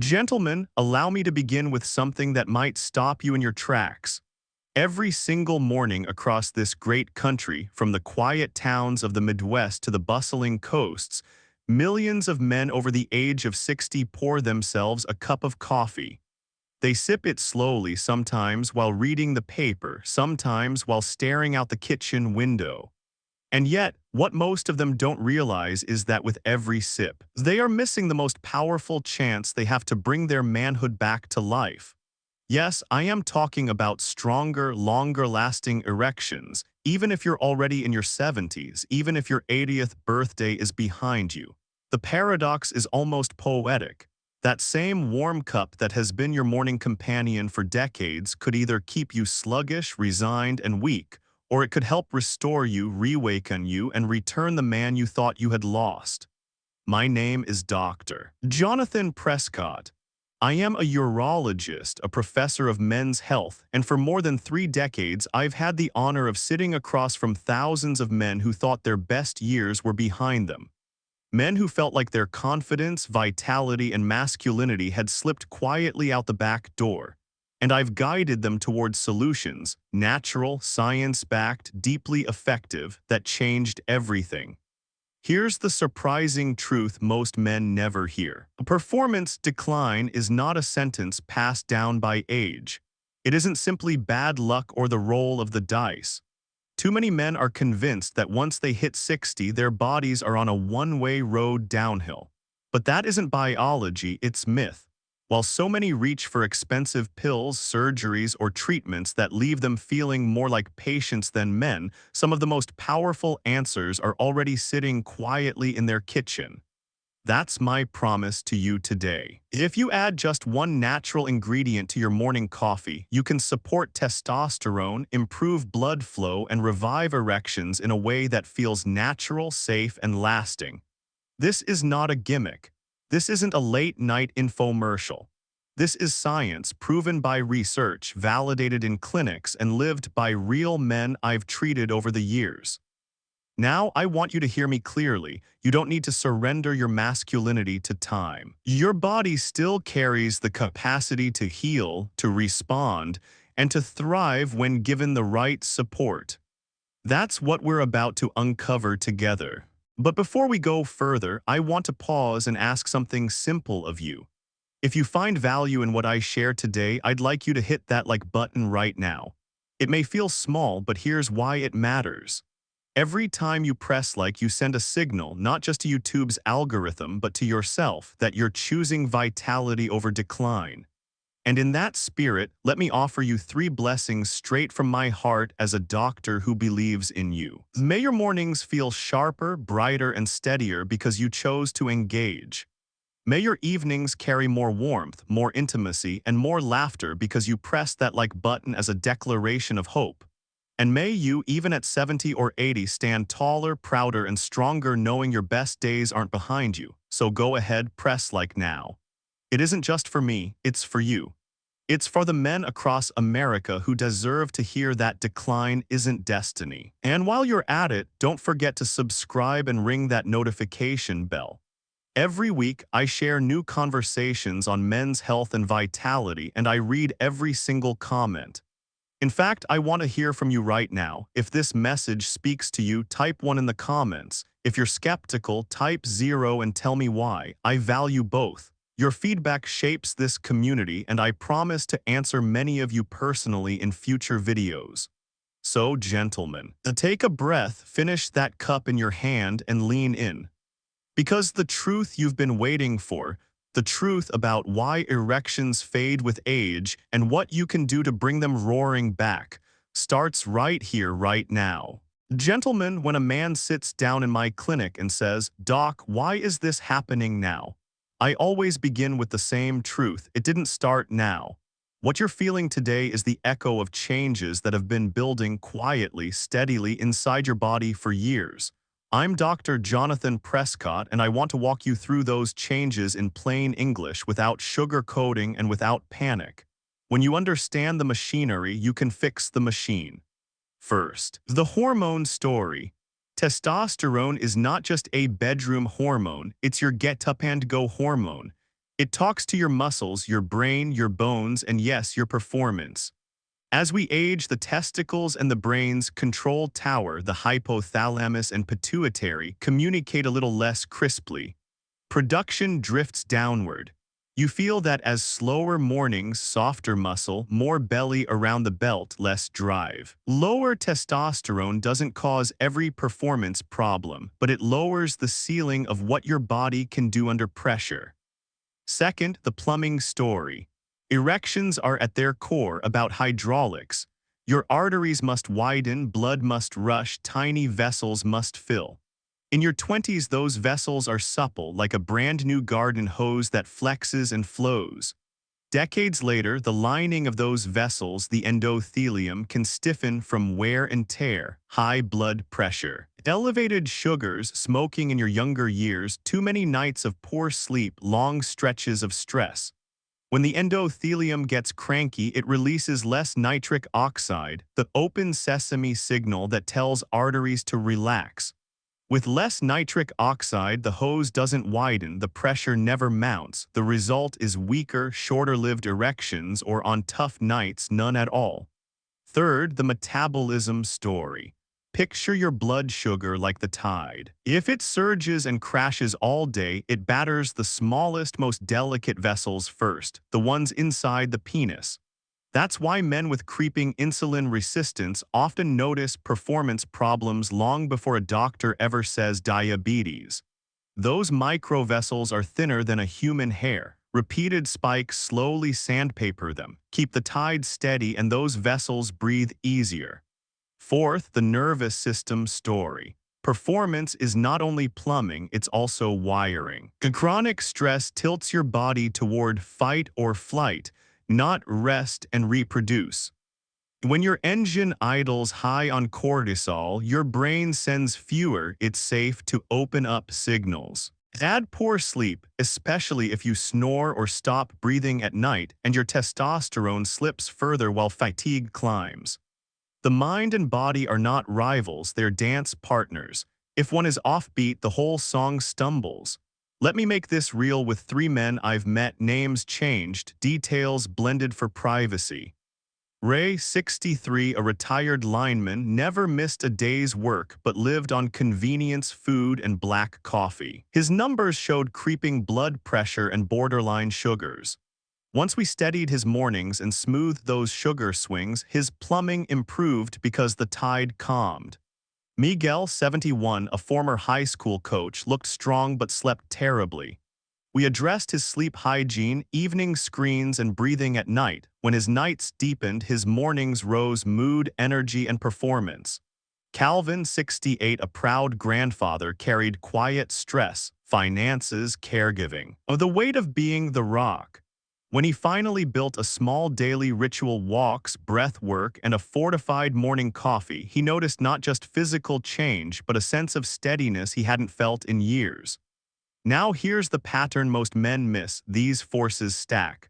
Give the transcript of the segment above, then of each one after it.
Gentlemen, allow me to begin with something that might stop you in your tracks. Every single morning across this great country, from the quiet towns of the Midwest to the bustling coasts, millions of men over the age of 60 pour themselves a cup of coffee. They sip it slowly, sometimes while reading the paper, sometimes while staring out the kitchen window. And yet, what most of them don't realize is that with every sip, they are missing the most powerful chance they have to bring their manhood back to life. Yes, I am talking about stronger, longer-lasting erections, even if you're already in your 70s, even if your 80th birthday is behind you. The paradox is almost poetic. That same warm cup that has been your morning companion for decades could either keep you sluggish, resigned, and weak, or it could help restore you, reawaken you, and return the man you thought you had lost. My name is Dr. Jonathan Prescott. I am a urologist, a professor of men's health, and for more than 3 decades, I've had the honor of sitting across from thousands of men who thought their best years were behind them. Men who felt like their confidence, vitality, and masculinity had slipped quietly out the back door. And I've guided them towards solutions, natural, science-backed, deeply effective, that changed everything. Here's the surprising truth most men never hear. A performance decline is not a sentence passed down by age. It isn't simply bad luck or the roll of the dice. Too many men are convinced that once they hit 60, their bodies are on a one-way road downhill. But that isn't biology, it's myth. While so many reach for expensive pills, surgeries, or treatments that leave them feeling more like patients than men, some of the most powerful answers are already sitting quietly in their kitchen. That's my promise to you today. If you add just one natural ingredient to your morning coffee, you can support testosterone, improve blood flow, and revive erections in a way that feels natural, safe, and lasting. This is not a gimmick. This isn't a late-night infomercial. This is science proven by research, validated in clinics, and lived by real men I've treated over the years. Now, I want you to hear me clearly. You don't need to surrender your masculinity to time. Your body still carries the capacity to heal, to respond, and to thrive when given the right support. That's what we're about to uncover together. But before we go further, I want to pause and ask something simple of you. If you find value in what I share today, I'd like you to hit that like button right now. It may feel small, but here's why it matters. Every time you press like, you send a signal, not just to YouTube's algorithm, but to yourself, that you're choosing vitality over decline. And in that spirit, let me offer you 3 blessings straight from my heart as a doctor who believes in you. May your mornings feel sharper, brighter, and steadier because you chose to engage. May your evenings carry more warmth, more intimacy, and more laughter because you pressed that like button as a declaration of hope. And may you, even at 70 or 80, stand taller, prouder, and stronger knowing your best days aren't behind you. So go ahead, press like now. It isn't just for me, it's for you. It's for the men across America who deserve to hear that decline isn't destiny. And while you're at it, don't forget to subscribe and ring that notification bell. Every week, I share new conversations on men's health and vitality, and I read every single comment. In fact, I want to hear from you right now. If this message speaks to you, type 1 in the comments. If you're skeptical, type 0 and tell me why. I value both. Your feedback shapes this community, and I promise to answer many of you personally in future videos. So, gentlemen, take a breath, finish that cup in your hand, and lean in. Because the truth you've been waiting for, the truth about why erections fade with age and what you can do to bring them roaring back, starts right here, right now. Gentlemen, when a man sits down in my clinic and says, "Doc, why is this happening now?" I always begin with the same truth. It didn't start now. What you're feeling today is the echo of changes that have been building quietly, steadily inside your body for years. I'm Dr. Jonathan Prescott, and I want to walk you through those changes in plain English without sugarcoating and without panic. When you understand the machinery, you can fix the machine. First, the hormone story. Testosterone is not just a bedroom hormone, it's your get-up-and-go hormone. It talks to your muscles, your brain, your bones, and yes, your performance. As we age, the testicles and the brain's control tower, the hypothalamus and pituitary, communicate a little less crisply. Production drifts downward. You feel that as slower mornings, softer muscle, more belly around the belt, less drive. Lower testosterone doesn't cause every performance problem, but it lowers the ceiling of what your body can do under pressure. Second, the plumbing story. Erections are at their core about hydraulics. Your arteries must widen, blood must rush, tiny vessels must fill. In your 20s, those vessels are supple, like a brand new garden hose that flexes and flows. Decades later, the lining of those vessels, the endothelium, can stiffen from wear and tear, high blood pressure, elevated sugars, smoking in your younger years, too many nights of poor sleep, long stretches of stress. When the endothelium gets cranky, it releases less nitric oxide, the open sesame signal that tells arteries to relax. With less nitric oxide, the hose doesn't widen, the pressure never mounts. The result is weaker, shorter-lived erections, or on tough nights, none at all. Third, the metabolism story. Picture your blood sugar like the tide. If it surges and crashes all day, it batters the smallest, most delicate vessels first, the ones inside the penis. That's why men with creeping insulin resistance often notice performance problems long before a doctor ever says diabetes. Those microvessels are thinner than a human hair. Repeated spikes slowly sandpaper them, keep the tide steady, and those vessels breathe easier. Fourth, the nervous system story. Performance is not only plumbing, it's also wiring. Chronic stress tilts your body toward fight or flight, not rest and reproduce. When your engine idles high on cortisol, your brain sends fewer "it's safe to open up" signals. Add poor sleep, especially if you snore or stop breathing at night, and your testosterone slips further while fatigue climbs. The mind and body are not rivals, they're dance partners. If one is offbeat, the whole song stumbles. Let me make this real with 3 men I've met, names changed, details blended for privacy. Ray, 63, a retired lineman, never missed a day's work but lived on convenience food and black coffee. His numbers showed creeping blood pressure and borderline sugars. Once we steadied his mornings and smoothed those sugar swings, his plumbing improved because the tide calmed. Miguel, 71, a former high school coach, looked strong but slept terribly. We addressed his sleep hygiene, evening screens, and breathing at night. When his nights deepened, his mornings rose mood, energy, and performance. Calvin, 68, a proud grandfather, carried quiet stress, finances, caregiving, the weight of being the rock. When he finally built a small daily ritual, walks, breath work, and a fortified morning coffee, he noticed not just physical change, but a sense of steadiness he hadn't felt in years. Now here's the pattern most men miss: these forces stack.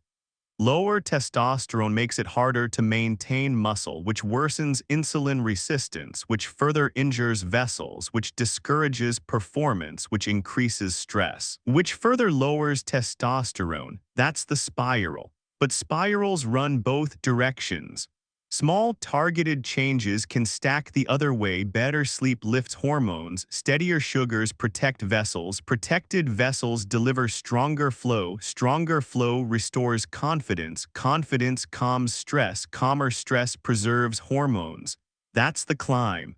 Lower testosterone makes it harder to maintain muscle, which worsens insulin resistance, which further injures vessels, which discourages performance, which increases stress, which further lowers testosterone. That's the spiral. But spirals run both directions. Small, targeted changes can stack the other way. Better sleep lifts hormones, steadier sugars protect vessels, protected vessels deliver stronger flow restores confidence, confidence calms stress, calmer stress preserves hormones. That's the climb.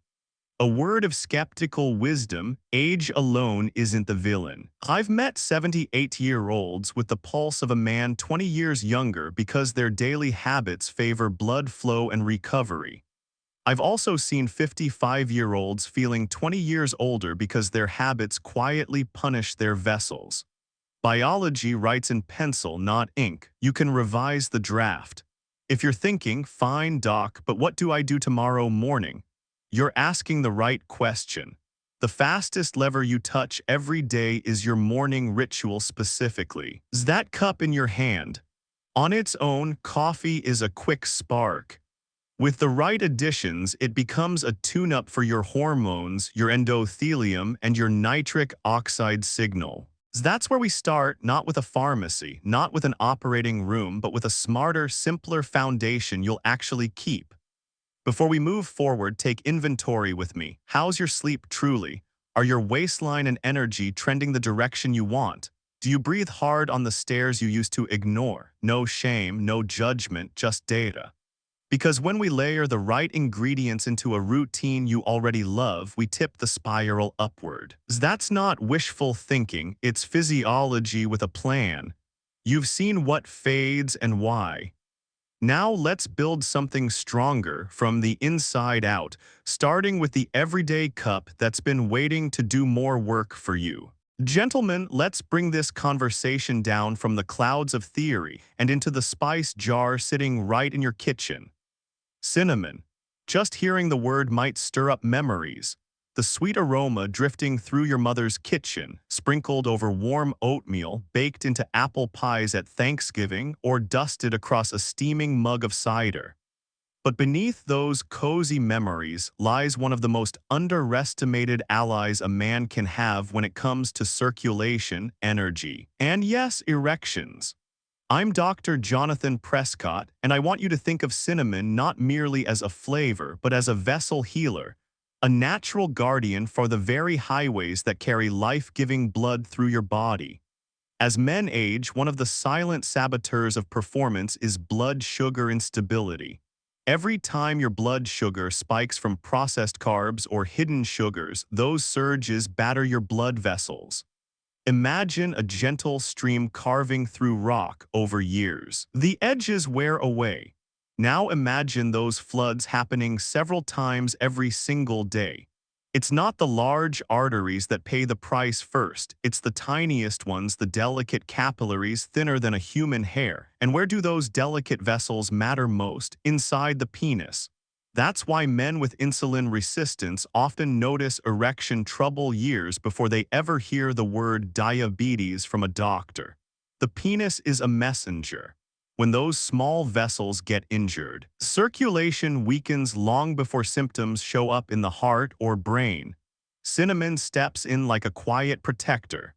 A word of skeptical wisdom: age alone isn't the villain. I've met 78-year-olds with the pulse of a man 20 years younger because their daily habits favor blood flow and recovery. I've also seen 55-year-olds feeling 20 years older because their habits quietly punish their vessels. Biology writes in pencil, not ink. You can revise the draft. If you're thinking, "Fine, doc, but what do I do tomorrow morning?" you're asking the right question. The fastest lever you touch every day is your morning ritual specifically. Is that cup in your hand? On its own, coffee is a quick spark. With the right additions, it becomes a tune-up for your hormones, your endothelium, and your nitric oxide signal. That's where we start, not with a pharmacy, not with an operating room, but with a smarter, simpler foundation you'll actually keep. Before we move forward, take inventory with me. How's your sleep truly? Are your waistline and energy trending the direction you want? Do you breathe hard on the stairs you used to ignore? No shame, no judgment, just data. Because when we layer the right ingredients into a routine you already love, we tip the spiral upward. That's not wishful thinking, it's physiology with a plan. You've seen what fades and why. Now let's build something stronger from the inside out, starting with the everyday cup that's been waiting to do more work for you. Gentlemen, let's bring this conversation down from the clouds of theory and into the spice jar sitting right in your kitchen. Cinnamon. Just hearing the word might stir up memories. The sweet aroma drifting through your mother's kitchen, sprinkled over warm oatmeal, baked into apple pies at Thanksgiving, or dusted across a steaming mug of cider. But beneath those cozy memories lies one of the most underestimated allies a man can have when it comes to circulation, energy, and yes, erections. I'm Dr. Jonathan Prescott, and I want you to think of cinnamon not merely as a flavor, but as a vessel healer, a natural guardian for the very highways that carry life-giving blood through your body. As men age, one of the silent saboteurs of performance is blood sugar instability. Every time your blood sugar spikes from processed carbs or hidden sugars, those surges batter your blood vessels. Imagine a gentle stream carving through rock over years. The edges wear away. Now imagine those floods happening several times every single day. It's not the large arteries that pay the price first. It's the tiniest ones, the delicate capillaries thinner than a human hair. And where do those delicate vessels matter most? Inside the penis. That's why men with insulin resistance often notice erection trouble years before they ever hear the word diabetes from a doctor. The penis is a messenger. When those small vessels get injured, circulation weakens long before symptoms show up in the heart or brain. Cinnamon steps in like a quiet protector.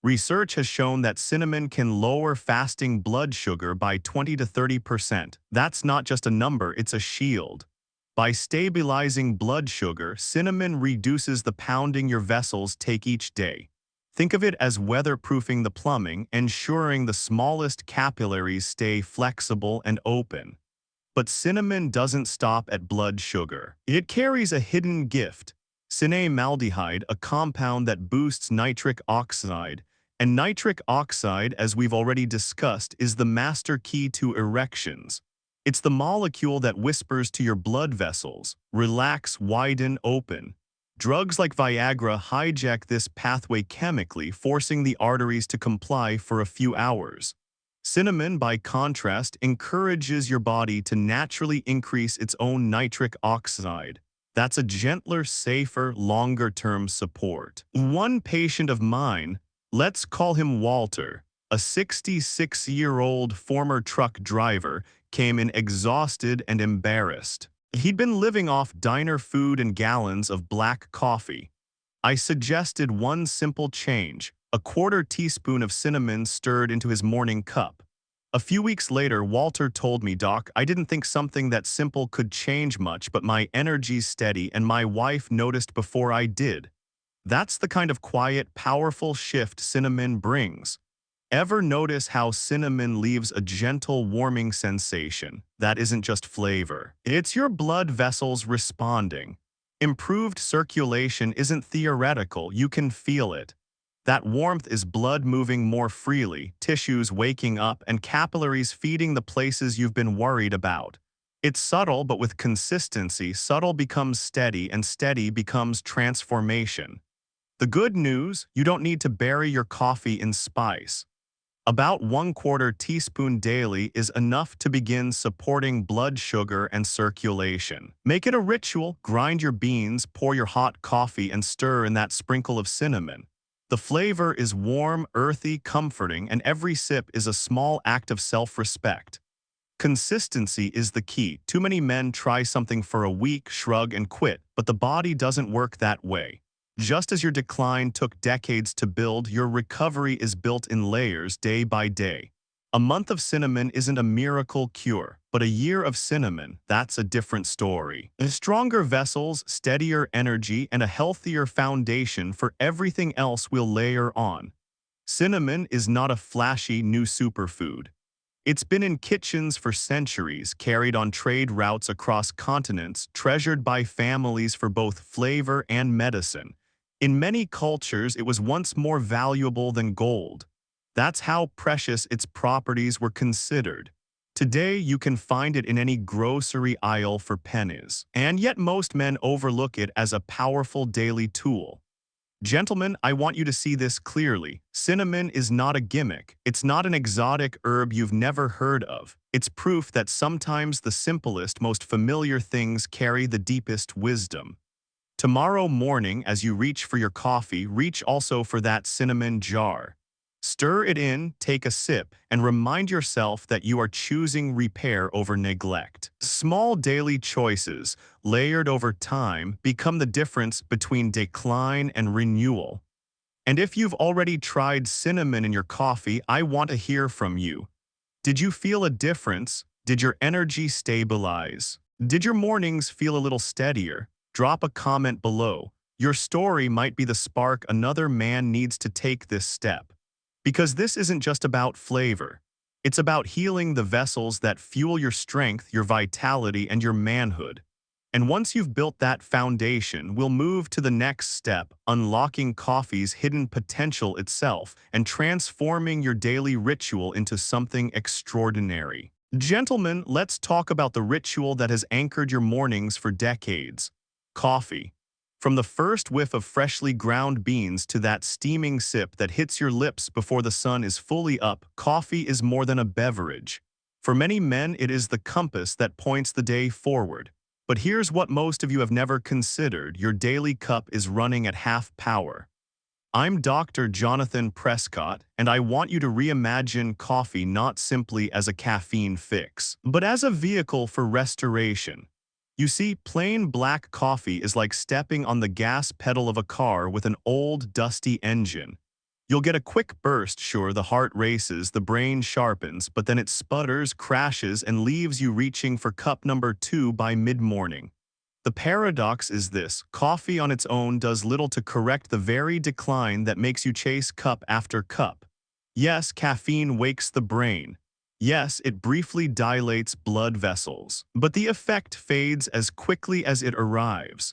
Research has shown that cinnamon can lower fasting blood sugar by 20 to 30%. That's not just a number, it's a shield. By stabilizing blood sugar, cinnamon reduces the pounding your vessels take each day. Think of it as weatherproofing the plumbing, ensuring the smallest capillaries stay flexible and open. But cinnamon doesn't stop at blood sugar. It carries a hidden gift, cinnamaldehyde, a compound that boosts nitric oxide. And nitric oxide, as we've already discussed, is the master key to erections. It's the molecule that whispers to your blood vessels, relax, widen, open. Drugs like Viagra hijack this pathway chemically, forcing the arteries to comply for a few hours. Cinnamon, by contrast, encourages your body to naturally increase its own nitric oxide. That's a gentler, safer, longer-term support. One patient of mine, let's call him Walter, a 66-year-old former truck driver, came in exhausted and embarrassed. He'd been living off diner food and gallons of black coffee. I suggested one simple change, a quarter teaspoon of cinnamon stirred into his morning cup. A few weeks later, Walter told me, "Doc, I didn't think something that simple could change much, but my energy's steady and my wife noticed before I did." That's the kind of quiet, powerful shift cinnamon brings. Ever notice how cinnamon leaves a gentle, warming sensation? That isn't just flavor. It's your blood vessels responding. Improved circulation isn't theoretical, you can feel it. That warmth is blood moving more freely, tissues waking up, and capillaries feeding the places you've been worried about. It's subtle, but with consistency, subtle becomes steady, and steady becomes transformation. The good news, you don't need to bury your coffee in spice. About 1/4 teaspoon daily is enough to begin supporting blood sugar and circulation. Make it a ritual, grind your beans, pour your hot coffee, and stir in that sprinkle of cinnamon. The flavor is warm, earthy, comforting, and every sip is a small act of self-respect. Consistency is the key. Too many men try something for a week, shrug, and quit, but the body doesn't work that way. Just as your decline took decades to build, your recovery is built in layers day by day. A month of cinnamon isn't a miracle cure, but a year of cinnamon, that's a different story. Stronger vessels, steadier energy, and a healthier foundation for everything else we'll layer on. Cinnamon is not a flashy new superfood. It's been in kitchens for centuries, carried on trade routes across continents, treasured by families for both flavor and medicine. In many cultures, it was once more valuable than gold. That's how precious its properties were considered. Today, you can find it in any grocery aisle for pennies, and yet most men overlook it as a powerful daily tool. Gentlemen, I want you to see this clearly. Cinnamon is not a gimmick. It's not an exotic herb you've never heard of. It's proof that sometimes the simplest, most familiar things carry the deepest wisdom. Tomorrow morning, as you reach for your coffee, reach also for that cinnamon jar. Stir it in, take a sip, and remind yourself that you are choosing repair over neglect. Small daily choices, layered over time, become the difference between decline and renewal. And if you've already tried cinnamon in your coffee, I want to hear from you. Did you feel a difference? Did your energy stabilize? Did your mornings feel a little steadier? Drop a comment below. Your story might be the spark another man needs to take this step. Because this isn't just about flavor. It's about healing the vessels that fuel your strength, your vitality, and your manhood. And once you've built that foundation, we'll move to the next step, unlocking coffee's hidden potential itself and transforming your daily ritual into something extraordinary. Gentlemen, let's talk about the ritual that has anchored your mornings for decades. Coffee. From the first whiff of freshly ground beans to that steaming sip that hits your lips before the sun is fully up, coffee is more than a beverage. For many men, it is the compass that points the day forward. But here's what most of you have never considered: your daily cup is running at half power. I'm Dr. Jonathan Prescott, and I want you to reimagine coffee not simply as a caffeine fix, but as a vehicle for restoration. You see, plain black coffee is like stepping on the gas pedal of a car with an old, dusty engine. You'll get a quick burst, sure, the heart races, the brain sharpens, but then it sputters, crashes, and leaves you reaching for cup number 2 by mid-morning. The paradox is this: coffee on its own does little to correct the very decline that makes you chase cup after cup. Yes, caffeine wakes the brain. Yes, it briefly dilates blood vessels, but the effect fades as quickly as it arrives.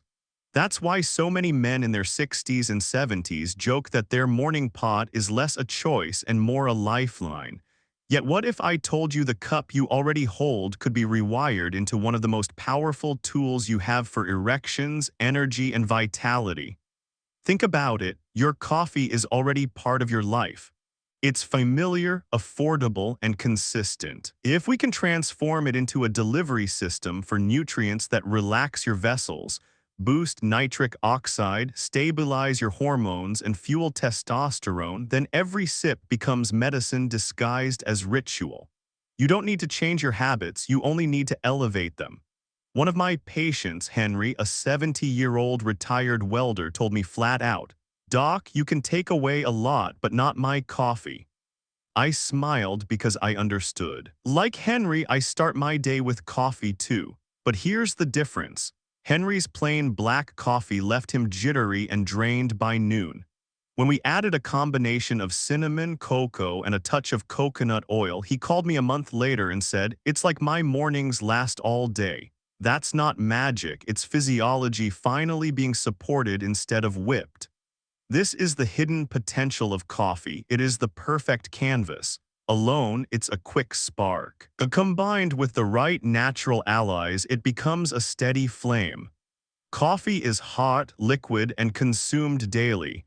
That's why so many men in their 60s and 70s joke that their morning pot is less a choice and more a lifeline. Yet what if I told you the cup you already hold could be rewired into one of the most powerful tools you have for erections, energy, and vitality? Think about it. Your coffee is already part of your life. It's familiar, affordable, and consistent. If we can transform it into a delivery system for nutrients that relax your vessels, boost nitric oxide, stabilize your hormones, and fuel testosterone, then every sip becomes medicine disguised as ritual. You don't need to change your habits, you only need to elevate them. One of my patients, Henry, a 70-year-old retired welder, told me flat out, "Doc, you can take away a lot, but not my coffee." I smiled because I understood. Like Henry, I start my day with coffee too. But here's the difference. Henry's plain black coffee left him jittery and drained by noon. When we added a combination of cinnamon, cocoa, and a touch of coconut oil, he called me a month later and said, "It's like my mornings last all day." That's not magic, it's physiology finally being supported instead of whipped. This is the hidden potential of coffee. It is the perfect canvas. Alone, it's a quick spark. Combined with the right natural allies, it becomes a steady flame. Coffee is hot, liquid, and consumed daily.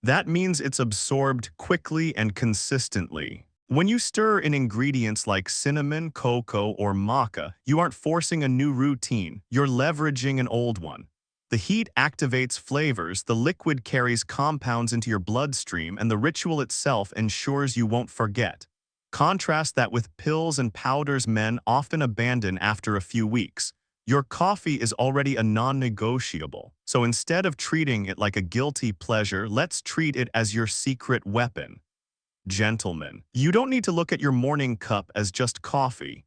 That means it's absorbed quickly and consistently. When you stir in ingredients like cinnamon, cocoa, or maca, you aren't forcing a new routine, you're leveraging an old one. The heat activates flavors, the liquid carries compounds into your bloodstream, and the ritual itself ensures you won't forget. Contrast that with pills and powders men often abandon after a few weeks. Your coffee is already a non-negotiable, so instead of treating it like a guilty pleasure, let's treat it as your secret weapon. Gentlemen, you don't need to look at your morning cup as just coffee.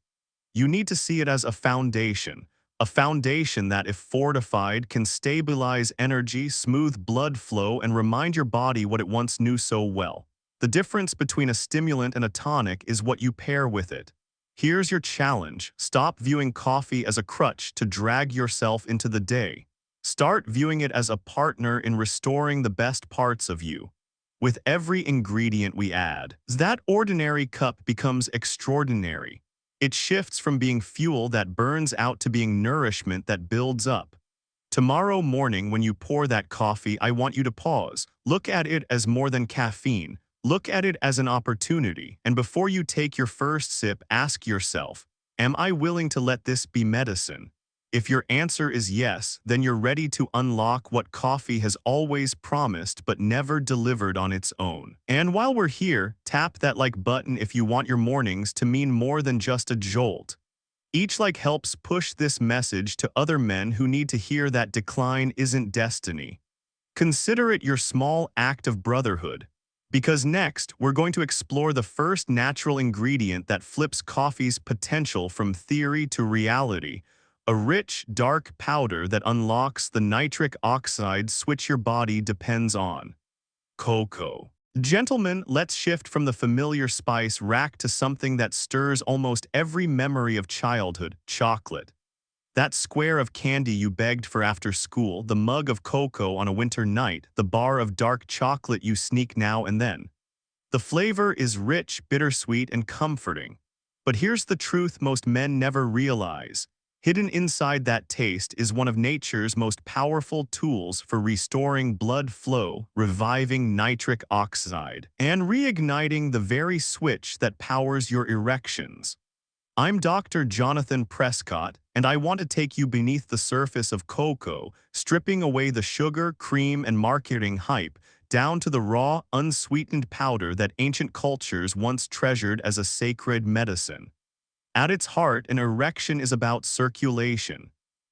You need to see it as a foundation that, if fortified, can stabilize energy, smooth blood flow, and remind your body what it once knew so well. The difference between a stimulant and a tonic is what you pair with it. Here's your challenge. Stop viewing coffee as a crutch to drag yourself into the day. Start viewing it as a partner in restoring the best parts of you. With every ingredient we add, that ordinary cup becomes extraordinary. It shifts from being fuel that burns out to being nourishment that builds up. Tomorrow morning, when you pour that coffee, I want you to pause. Look at it as more than caffeine. Look at it as an opportunity. And before you take your first sip, ask yourself, am I willing to let this be medicine? If your answer is yes, then you're ready to unlock what coffee has always promised but never delivered on its own. And while we're here, tap that like button if you want your mornings to mean more than just a jolt. Each like helps push this message to other men who need to hear that decline isn't destiny. Consider it your small act of brotherhood. Because next, we're going to explore the first natural ingredient that flips coffee's potential from theory to reality. A rich, dark powder that unlocks the nitric oxide switch your body depends on. Cocoa. Gentlemen, let's shift from the familiar spice rack to something that stirs almost every memory of childhood: chocolate. That square of candy you begged for after school, the mug of cocoa on a winter night, the bar of dark chocolate you sneak now and then. The flavor is rich, bittersweet, and comforting. But here's the truth most men never realize. Hidden inside that taste is one of nature's most powerful tools for restoring blood flow, reviving nitric oxide, and reigniting the very switch that powers your erections. I'm Dr. Jonathan Prescott, and I want to take you beneath the surface of cocoa, stripping away the sugar, cream, and marketing hype, down to the raw, unsweetened powder that ancient cultures once treasured as a sacred medicine. At its heart, an erection is about circulation.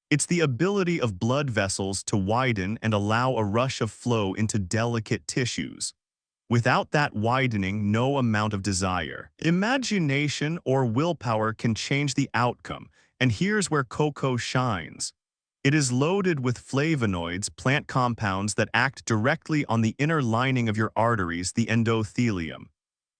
It's the ability of blood vessels to widen and allow a rush of flow into delicate tissues. Without that widening, no amount of desire, imagination, or willpower can change the outcome, and here's where cocoa shines. It is loaded with flavonoids, plant compounds that act directly on the inner lining of your arteries, the endothelium.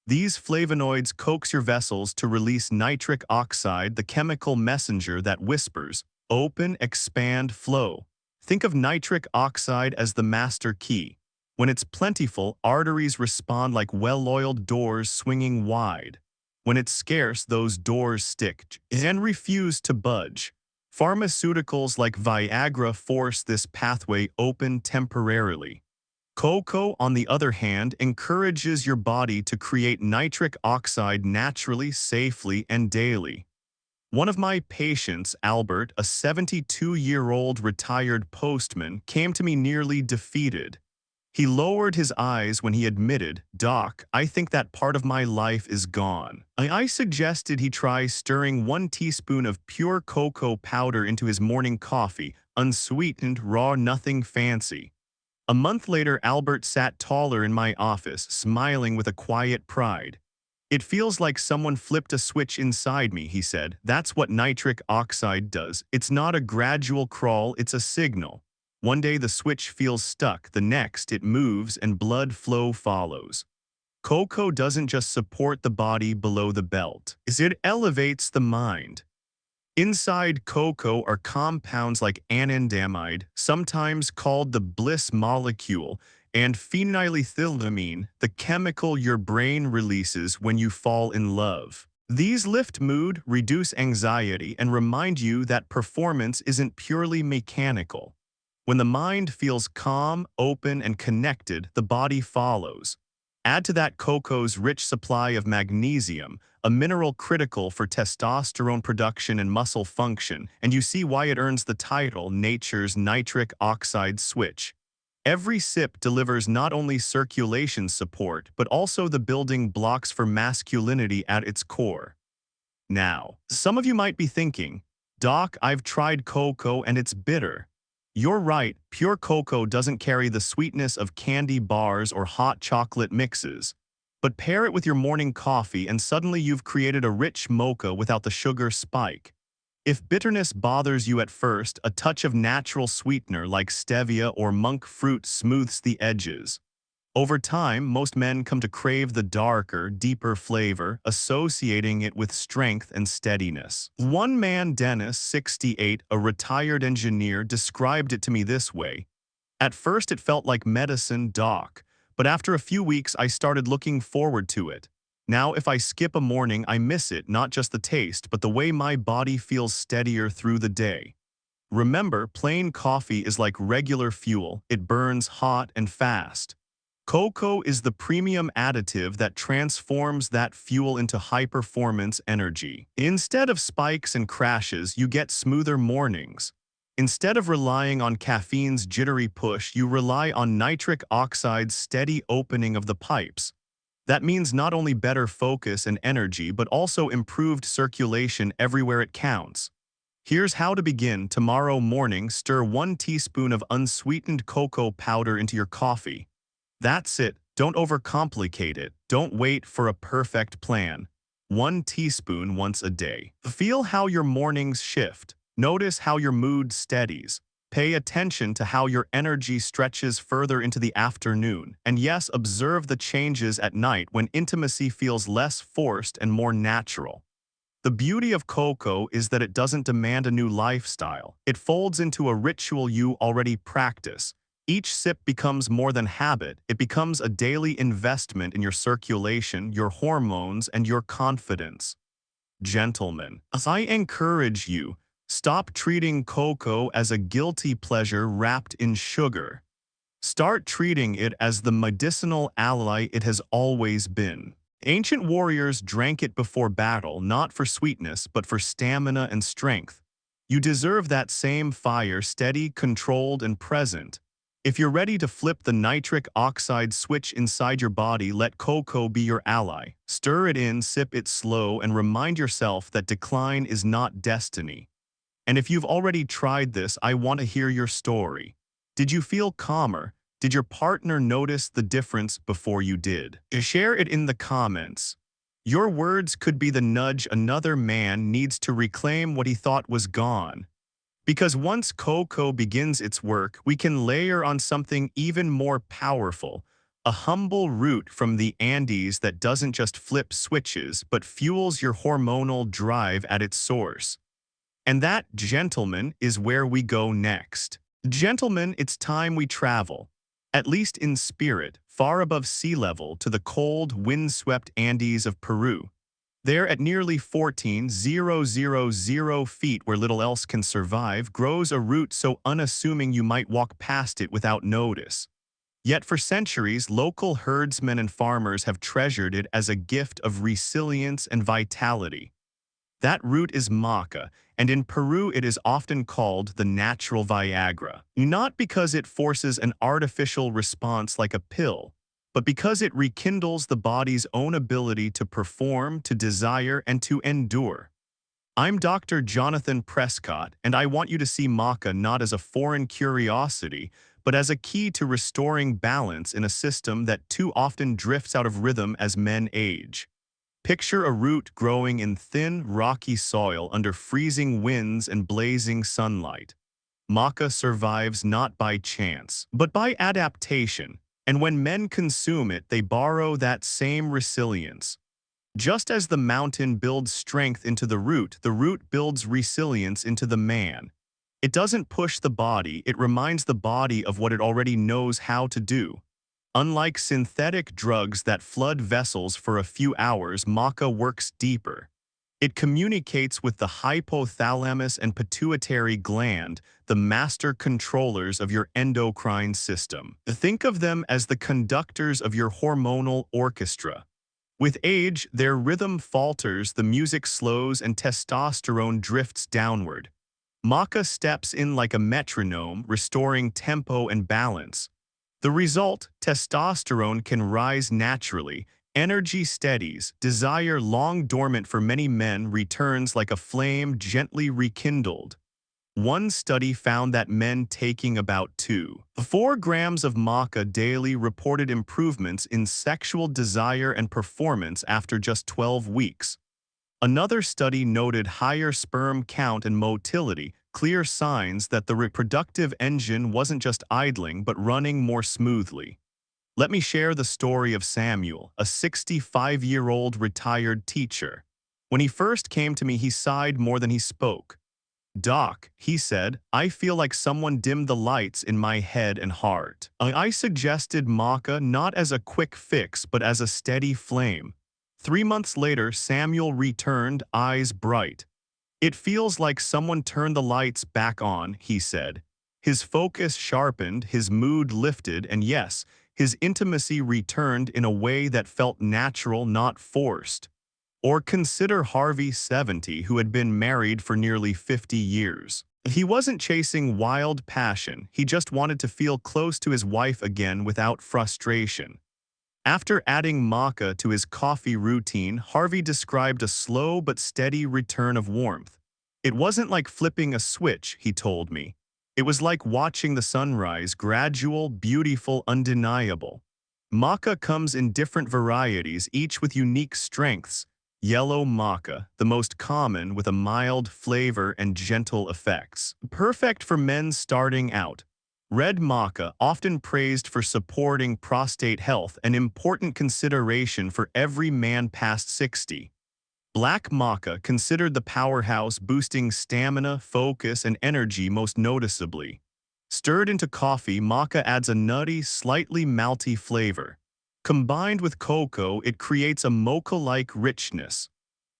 These flavonoids coax your vessels to release nitric oxide, the chemical messenger that whispers, open, expand, flow. Think of nitric oxide as the master key. When it's plentiful, arteries respond like well-oiled doors swinging wide. When it's scarce, those doors stick and refuse to budge. Pharmaceuticals like Viagra force this pathway open temporarily. Cocoa, on the other hand, encourages your body to create nitric oxide naturally, safely, and daily. One of my patients, Albert, a 72-year-old retired postman, came to me nearly defeated. He lowered his eyes when he admitted, "Doc, I think that part of my life is gone." I suggested he try stirring 1 teaspoon of pure cocoa powder into his morning coffee, unsweetened, raw, nothing fancy. A month later, Albert sat taller in my office, smiling with a quiet pride. "It feels like someone flipped a switch inside me," he said. "That's what nitric oxide does. It's not a gradual crawl, it's a signal. One day the switch feels stuck, the next it moves and blood flow follows." Cocoa doesn't just support the body below the belt, it elevates the mind. Inside cocoa are compounds like anandamide, sometimes called the bliss molecule, and phenylethylamine, the chemical your brain releases when you fall in love. These lift mood, reduce anxiety, and remind you that performance isn't purely mechanical. When the mind feels calm, open, and connected, the body follows. Add to that cocoa's rich supply of magnesium, a mineral critical for testosterone production and muscle function, and you see why it earns the title nature's nitric oxide switch. Every sip delivers not only circulation support, but also the building blocks for masculinity at its core. Now, some of you might be thinking, "Doc, I've tried cocoa and it's bitter." You're right, pure cocoa doesn't carry the sweetness of candy bars or hot chocolate mixes. But pair it with your morning coffee and suddenly you've created a rich mocha without the sugar spike. If bitterness bothers you at first, a touch of natural sweetener like stevia or monk fruit smooths the edges. Over time, most men come to crave the darker, deeper flavor, associating it with strength and steadiness. One man, Dennis, 68, a retired engineer, described it to me this way. "At first it felt like medicine, doc, but after a few weeks I started looking forward to it. Now if I skip a morning, I miss it, not just the taste, but the way my body feels steadier through the day." Remember, plain coffee is like regular fuel. It burns hot and fast. Cocoa is the premium additive that transforms that fuel into high-performance energy. Instead of spikes and crashes, you get smoother mornings. Instead of relying on caffeine's jittery push, you rely on nitric oxide's steady opening of the pipes. That means not only better focus and energy, but also improved circulation everywhere it counts. Here's how to begin. Tomorrow morning, stir 1 teaspoon of unsweetened cocoa powder into your coffee. That's it. Don't overcomplicate it. Don't wait for a perfect plan. 1 teaspoon once a day. Feel how your mornings shift. Notice how your mood steadies. Pay attention to how your energy stretches further into the afternoon. And yes, observe the changes at night when intimacy feels less forced and more natural. The beauty of cocoa is that it doesn't demand a new lifestyle. It folds into a ritual you already practice. Each sip becomes more than habit. It becomes a daily investment in your circulation, your hormones, and your confidence. Gentlemen, as I encourage you, stop treating cocoa as a guilty pleasure wrapped in sugar. Start treating it as the medicinal ally it has always been. Ancient warriors drank it before battle, not for sweetness, but for stamina and strength. You deserve that same fire, steady, controlled, and present. If you're ready to flip the nitric oxide switch inside your body, let cocoa be your ally. Stir it in, sip it slow, and remind yourself that decline is not destiny. And if you've already tried this, I want to hear your story. Did you feel calmer? Did your partner notice the difference before you did? Share it in the comments. Your words could be the nudge another man needs to reclaim what he thought was gone. Because once cocoa begins its work, we can layer on something even more powerful, a humble root from the Andes that doesn't just flip switches, but fuels your hormonal drive at its source. And that, gentlemen, is where we go next. Gentlemen, it's time we travel, at least in spirit, far above sea level to the cold, windswept Andes of Peru. There, at nearly 14,000 feet where little else can survive, grows a root so unassuming you might walk past it without notice. Yet for centuries, local herdsmen and farmers have treasured it as a gift of resilience and vitality. That root is maca, and in Peru it is often called the natural Viagra. Not because it forces an artificial response like a pill, but because it rekindles the body's own ability to perform, to desire, and to endure. I'm Dr. Jonathan Prescott, and I want you to see maca not as a foreign curiosity, but as a key to restoring balance in a system that too often drifts out of rhythm as men age. Picture a root growing in thin, rocky soil under freezing winds and blazing sunlight. Maca survives not by chance, but by adaptation, and when men consume it, they borrow that same resilience. Just as the mountain builds strength into the root builds resilience into the man. It doesn't push the body, it reminds the body of what it already knows how to do. Unlike synthetic drugs that flood vessels for a few hours, maca works deeper. It communicates with the hypothalamus and pituitary gland, the master controllers of your endocrine system. Think of them as the conductors of your hormonal orchestra. With age, their rhythm falters, the music slows, and testosterone drifts downward. Maca steps in like a metronome, restoring tempo and balance. The result, testosterone can rise naturally, Energy steadies, desire long dormant for many men returns like a flame gently rekindled. One study found that men taking about 2-4 grams of maca daily reported improvements in sexual desire and performance after just 12 weeks. Another study noted higher sperm count and motility, clear signs that the reproductive engine wasn't just idling but running more smoothly. Let me share the story of Samuel, a 65-year-old retired teacher. When he first came to me, he sighed more than he spoke. "Doc," he said, "I feel like someone dimmed the lights in my head and heart." I suggested maca not as a quick fix but as a steady flame. 3 months later, Samuel returned, eyes bright. "It feels like someone turned the lights back on," he said. His focus sharpened, his mood lifted, and yes, his intimacy returned in a way that felt natural, not forced. Or consider Harvey, 70, who had been married for nearly 50 years. He wasn't chasing wild passion, he just wanted to feel close to his wife again without frustration. After adding maca to his coffee routine, Harvey described a slow but steady return of warmth. "It wasn't like flipping a switch," he told me. "It was like watching the sunrise, gradual, beautiful, undeniable." Maca comes in different varieties, each with unique strengths. Yellow maca, the most common, with a mild flavor and gentle effects. Perfect for men starting out. Red maca, often praised for supporting prostate health, an important consideration for every man past 60. Black maca, considered the powerhouse, boosting stamina, focus, and energy most noticeably. Stirred into coffee, maca adds a nutty, slightly malty flavor. Combined with cocoa, it creates a mocha-like richness.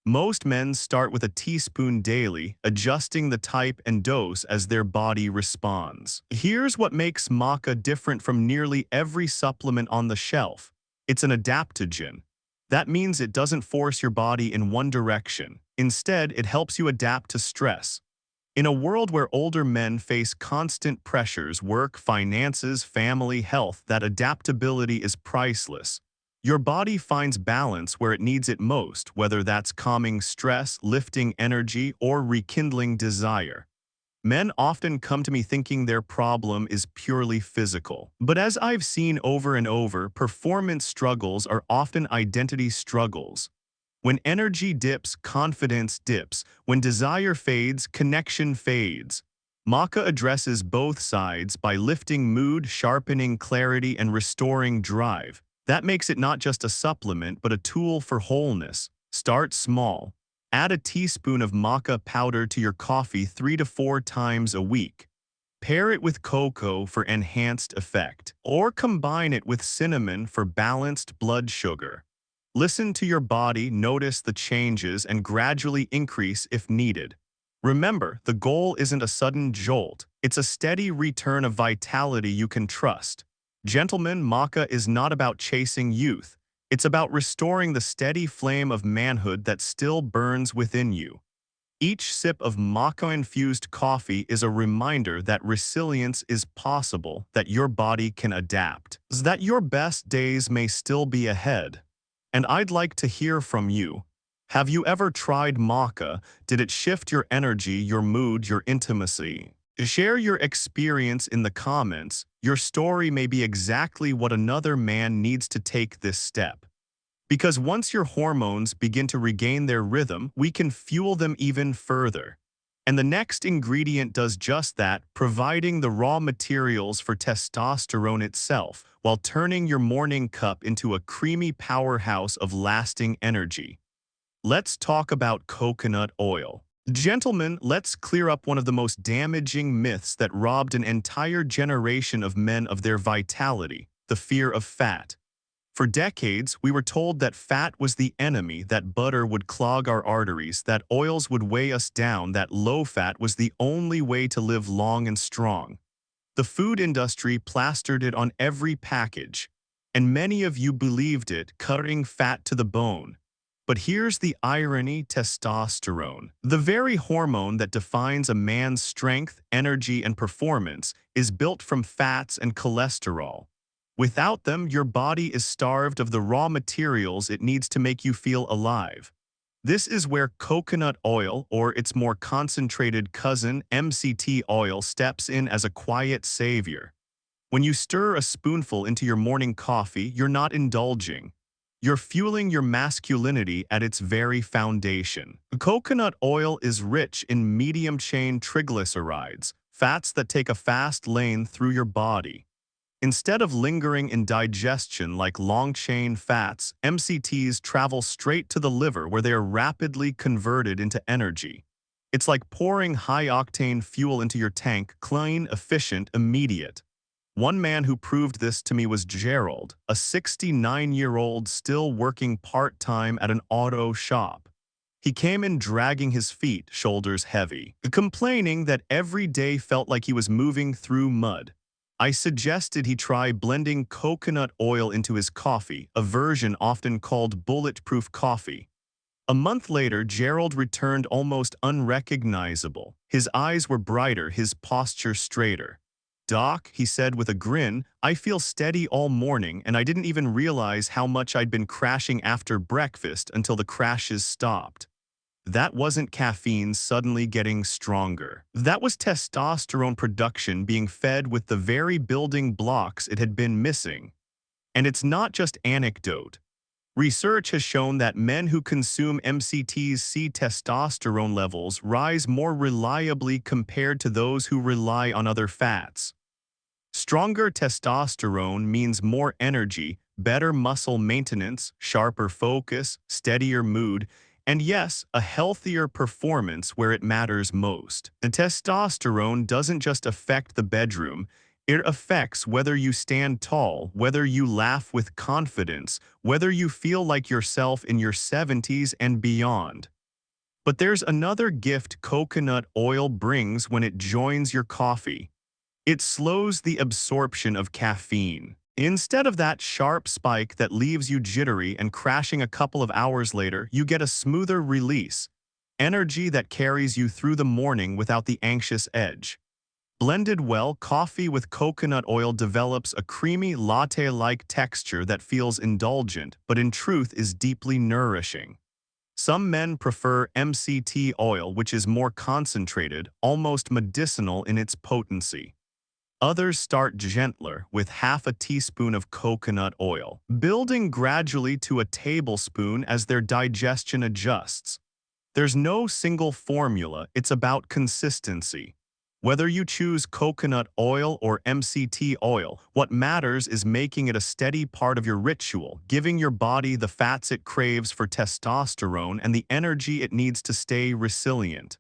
Most men start with a teaspoon daily, adjusting the type and dose as their body responds. Here's what makes maca different from nearly every supplement on the shelf. It's an adaptogen. That means it doesn't force your body in one direction. Instead, it helps you adapt to stress. In a world where older men face constant pressures, work, finances, family, health, that adaptability is priceless. Your body finds balance where it needs it most, whether that's calming stress, lifting energy, or rekindling desire. Men often come to me thinking their problem is purely physical. But as I've seen over and over, performance struggles are often identity struggles. When energy dips, confidence dips. When desire fades, connection fades. Maca addresses both sides by lifting mood, sharpening clarity, and restoring drive. That makes it not just a supplement, but a tool for wholeness. Start small. Add a teaspoon of maca powder to your coffee 3 to 4 times a week. Pair it with cocoa for enhanced effect, or combine it with cinnamon for balanced blood sugar. Listen to your body, notice the changes, and gradually increase if needed. Remember, the goal isn't a sudden jolt. It's a steady return of vitality you can trust. Gentlemen, maca is not about chasing youth. It's about restoring the steady flame of manhood that still burns within you. Each sip of maca-infused coffee is a reminder that resilience is possible, that your body can adapt, that your best days may still be ahead. And I'd like to hear from you. Have you ever tried maca? Did it shift your energy, your mood, your intimacy? Share your experience in the comments. Your story may be exactly what another man needs to take this step. Because once your hormones begin to regain their rhythm, we can fuel them even further. And the next ingredient does just that, providing the raw materials for testosterone itself, while turning your morning cup into a creamy powerhouse of lasting energy. Let's talk about coconut oil. Gentlemen, let's clear up one of the most damaging myths that robbed an entire generation of men of their vitality: the fear of fat. For decades, we were told that fat was the enemy, that butter would clog our arteries, that oils would weigh us down, that low fat was the only way to live long and strong. The food industry plastered it on every package, and many of you believed it, cutting fat to the bone. But here's the irony: testosterone, the very hormone that defines a man's strength, energy, and performance, is built from fats and cholesterol. Without them, your body is starved of the raw materials it needs to make you feel alive. This is where coconut oil, or its more concentrated cousin, MCT oil, steps in as a quiet savior. When you stir a spoonful into your morning coffee, you're not indulging. You're fueling your masculinity at its very foundation. Coconut oil is rich in medium-chain triglycerides, fats that take a fast lane through your body. Instead of lingering in digestion like long-chain fats, MCTs travel straight to the liver where they are rapidly converted into energy. It's like pouring high-octane fuel into your tank, clean, efficient, immediate. One man who proved this to me was Gerald, a 69-year-old still working part-time at an auto shop. He came in dragging his feet, shoulders heavy, complaining that every day felt like he was moving through mud. I suggested he try blending coconut oil into his coffee, a version often called bulletproof coffee. A month later, Gerald returned almost unrecognizable. His eyes were brighter, his posture straighter. "Doc," he said with a grin, "I feel steady all morning and I didn't even realize how much I'd been crashing after breakfast until the crashes stopped." That wasn't caffeine suddenly getting stronger. That was testosterone production being fed with the very building blocks it had been missing. And it's not just anecdote. Research has shown that men who consume MCTs see testosterone levels rise more reliably compared to those who rely on other fats. Stronger testosterone means more energy, better muscle maintenance, sharper focus, steadier mood, and yes, a healthier performance where it matters most. And testosterone doesn't just affect the bedroom, it affects whether you stand tall, whether you laugh with confidence, whether you feel like yourself in your 70s and beyond. But there's another gift coconut oil brings when it joins your coffee. It slows the absorption of caffeine. Instead of that sharp spike that leaves you jittery and crashing a couple of hours later, you get a smoother release, energy that carries you through the morning without the anxious edge. Blended well, coffee with coconut oil develops a creamy latte-like texture that feels indulgent, but in truth is deeply nourishing. Some men prefer MCT oil, which is more concentrated, almost medicinal in its potency. Others start gentler with half a teaspoon of coconut oil, building gradually to a tablespoon as their digestion adjusts. There's no single formula, it's about consistency. Whether you choose coconut oil or MCT oil, what matters is making it a steady part of your ritual, giving your body the fats it craves for testosterone and the energy it needs to stay resilient.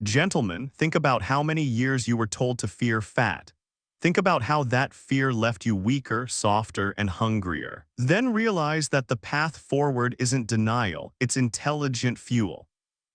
Gentlemen, think about how many years you were told to fear fat. Think about how that fear left you weaker, softer, and hungrier. Then realize that the path forward isn't denial, it's intelligent fuel.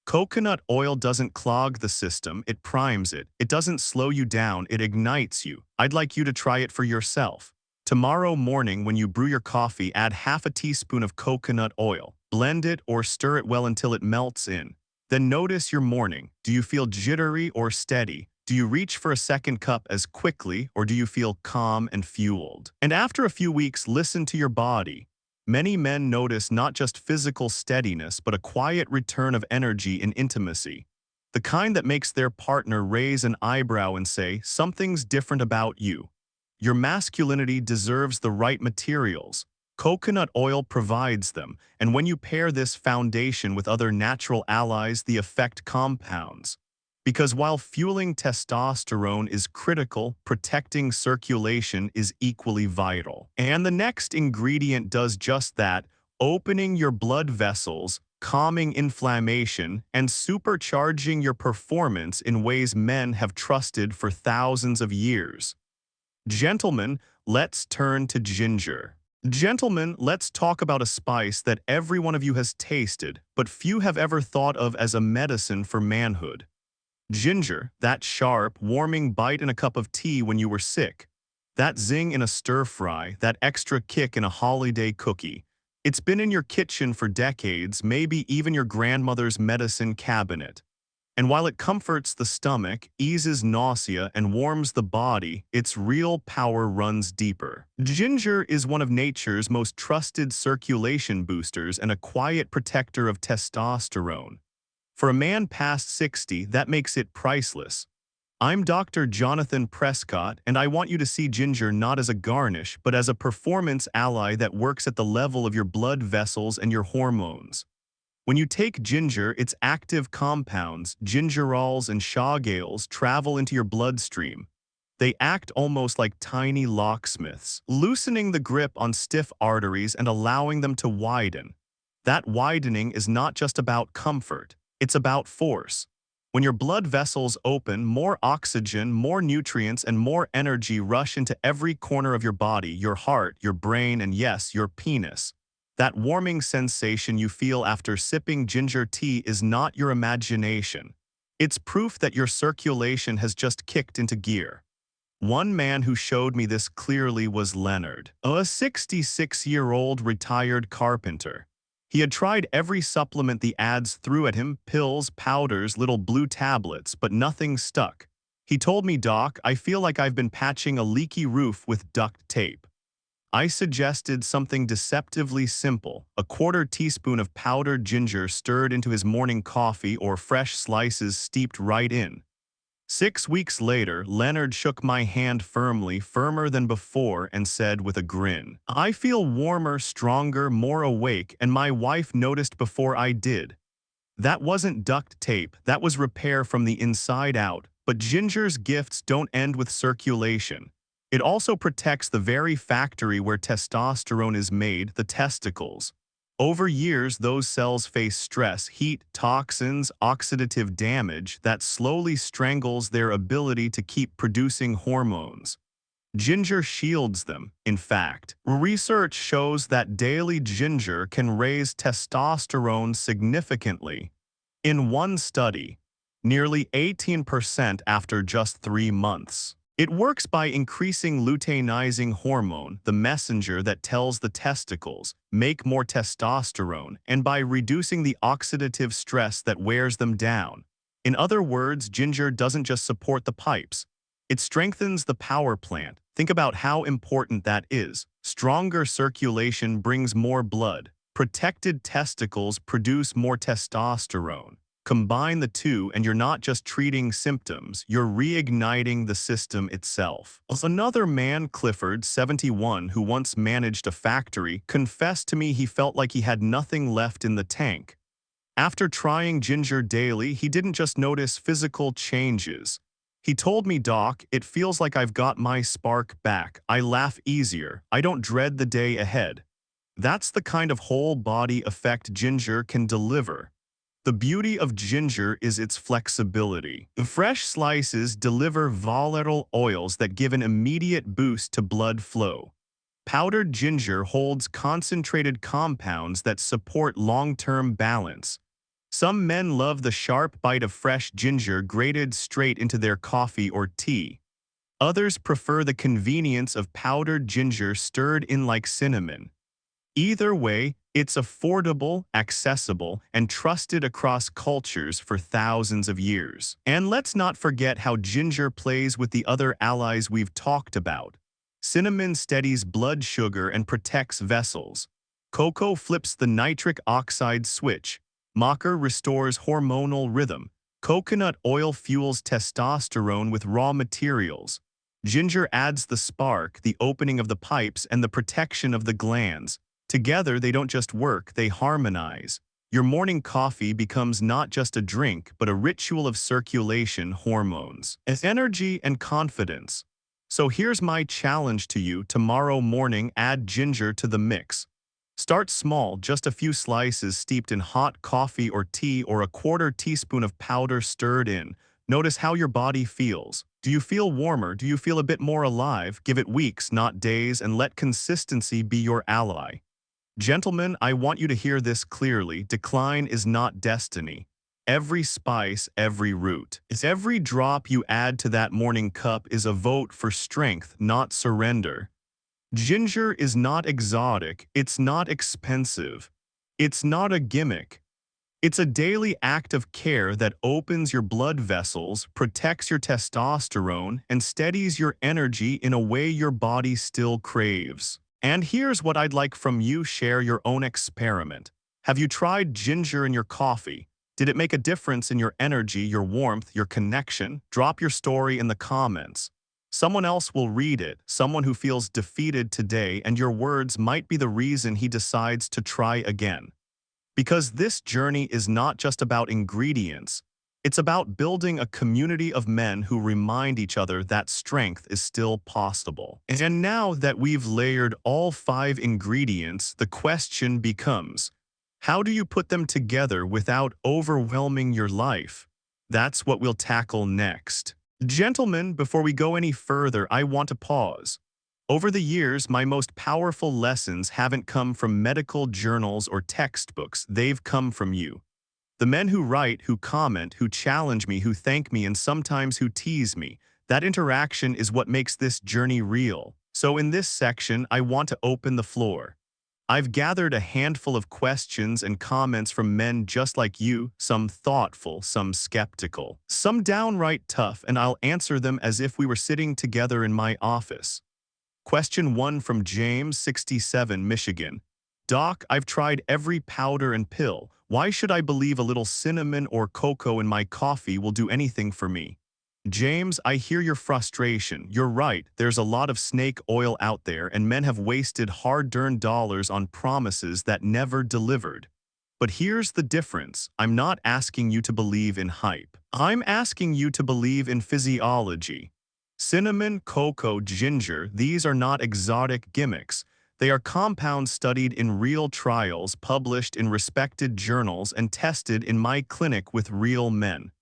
Coconut oil doesn't clog the system, it primes it. It doesn't slow you down, it ignites you. I'd like you to try it for yourself. Tomorrow morning when you brew your coffee, add half a teaspoon of coconut oil. Blend it or stir it well until it melts in. Then notice your morning. Do you feel jittery or steady? Do you reach for a second cup as quickly, or do you feel calm and fueled? And after a few weeks, listen to your body. Many men notice not just physical steadiness, but a quiet return of energy in intimacy. The kind that makes their partner raise an eyebrow and say, "Something's different about you." Your masculinity deserves the right materials. Coconut oil provides them, and when you pair this foundation with other natural allies, the effect compounds. Because while fueling testosterone is critical, protecting circulation is equally vital. And the next ingredient does just that, opening your blood vessels, calming inflammation, and supercharging your performance in ways men have trusted for thousands of years. Gentlemen, let's turn to ginger. Gentlemen, let's talk about a spice that every one of you has tasted, but few have ever thought of as a medicine for manhood. Ginger, that sharp, warming bite in a cup of tea when you were sick. That zing in a stir-fry, that extra kick in a holiday cookie. It's been in your kitchen for decades, maybe even your grandmother's medicine cabinet. And while it comforts the stomach, eases nausea, and warms the body, its real power runs deeper. Ginger is one of nature's most trusted circulation boosters and a quiet protector of testosterone. For a man past 60, that makes it priceless. I'm Dr. Jonathan Prescott, and I want you to see ginger not as a garnish, but as a performance ally that works at the level of your blood vessels and your hormones. When you take ginger, its active compounds, gingerols and shawgales, travel into your bloodstream. They act almost like tiny locksmiths, loosening the grip on stiff arteries and allowing them to widen. That widening is not just about comfort, it's about force. When your blood vessels open, more oxygen, more nutrients, and more energy rush into every corner of your body, your heart, your brain, and yes, your penis. That warming sensation you feel after sipping ginger tea is not your imagination. It's proof that your circulation has just kicked into gear. One man who showed me this clearly was Leonard, a 66-year-old retired carpenter. He had tried every supplement the ads threw at him, pills, powders, little blue tablets, but nothing stuck. He told me, "Doc, I feel like I've been patching a leaky roof with duct tape." I suggested something deceptively simple, a quarter teaspoon of powdered ginger stirred into his morning coffee or fresh slices steeped right in. 6 weeks later, Leonard shook my hand firmly, firmer than before, and said with a grin, "I feel warmer, stronger, more awake, and my wife noticed before I did." That wasn't duct tape, that was repair from the inside out. But ginger's gifts don't end with circulation. It also protects the very factory where testosterone is made, the testicles. Over years, those cells face stress, heat, toxins, oxidative damage that slowly strangles their ability to keep producing hormones. Ginger shields them, in fact. Research shows that daily ginger can raise testosterone significantly. In one study, nearly 18% after just 3 months. It works by increasing luteinizing hormone, the messenger that tells the testicles, make more testosterone, and by reducing the oxidative stress that wears them down. In other words, ginger doesn't just support the pipes. It strengthens the power plant. Think about how important that is. Stronger circulation brings more blood. Protected testicles produce more testosterone. Combine the two and you're not just treating symptoms, you're reigniting the system itself. Another man, Clifford, 71, who once managed a factory, confessed to me he felt like he had nothing left in the tank. After trying ginger daily, he didn't just notice physical changes. He told me, "Doc, it feels like I've got my spark back. I laugh easier. I don't dread the day ahead." That's the kind of whole body effect ginger can deliver. The beauty of ginger is its flexibility. Fresh slices deliver volatile oils that give an immediate boost to blood flow. Powdered ginger holds concentrated compounds that support long-term balance. Some men love the sharp bite of fresh ginger grated straight into their coffee or tea. Others prefer the convenience of powdered ginger stirred in like cinnamon. Either way, it's affordable, accessible, and trusted across cultures for thousands of years. And let's not forget how ginger plays with the other allies we've talked about. Cinnamon steadies blood sugar and protects vessels. Cocoa flips the nitric oxide switch. Maca restores hormonal rhythm. Coconut oil fuels testosterone with raw materials. Ginger adds the spark, the opening of the pipes, and the protection of the glands. Together, they don't just work, they harmonize. Your morning coffee becomes not just a drink, but a ritual of circulation, hormones, energy, and confidence. So here's my challenge to you. Tomorrow morning, add ginger to the mix. Start small, just a few slices steeped in hot coffee or tea or a quarter teaspoon of powder stirred in. Notice how your body feels. Do you feel warmer? Do you feel a bit more alive? Give it weeks, not days, and let consistency be your ally. Gentlemen, I want you to hear this clearly. Decline is not destiny. Every spice, every root, every drop you add to that morning cup is a vote for strength, not surrender. Ginger is not exotic, it's not expensive, it's not a gimmick. It's a daily act of care that opens your blood vessels, protects your testosterone, and steadies your energy in a way your body still craves. And here's what I'd like from you: share your own experiment. Have you tried ginger in your coffee? Did it make a difference in your energy, your warmth, your connection? Drop your story in the comments. Someone else will read it, someone who feels defeated today, and your words might be the reason he decides to try again. Because this journey is not just about ingredients, it's about building a community of men who remind each other that strength is still possible. And now that we've layered all 5 ingredients, the question becomes, how do you put them together without overwhelming your life? That's what we'll tackle next. Gentlemen, before we go any further, I want to pause. Over the years, my most powerful lessons haven't come from medical journals or textbooks, they've come from you. The men who write, who comment, who challenge me, who thank me, and sometimes who tease me. That interaction is what makes this journey real. So in this section, I want to open the floor. I've gathered a handful of questions and comments from men just like you, some thoughtful, some skeptical, some downright tough, and I'll answer them as if we were sitting together in my office. Question 1 from James, 67, Michigan. Doc, I've tried every powder and pill. Why should I believe a little cinnamon or cocoa in my coffee will do anything for me? James, I hear your frustration. You're right, there's a lot of snake oil out there, and men have wasted hard-earned dollars on promises that never delivered. But here's the difference. I'm not asking you to believe in hype. I'm asking you to believe in physiology. Cinnamon, cocoa, ginger, these are not exotic gimmicks. They are compounds studied in real trials, published in respected journals, and tested in my clinic with real men.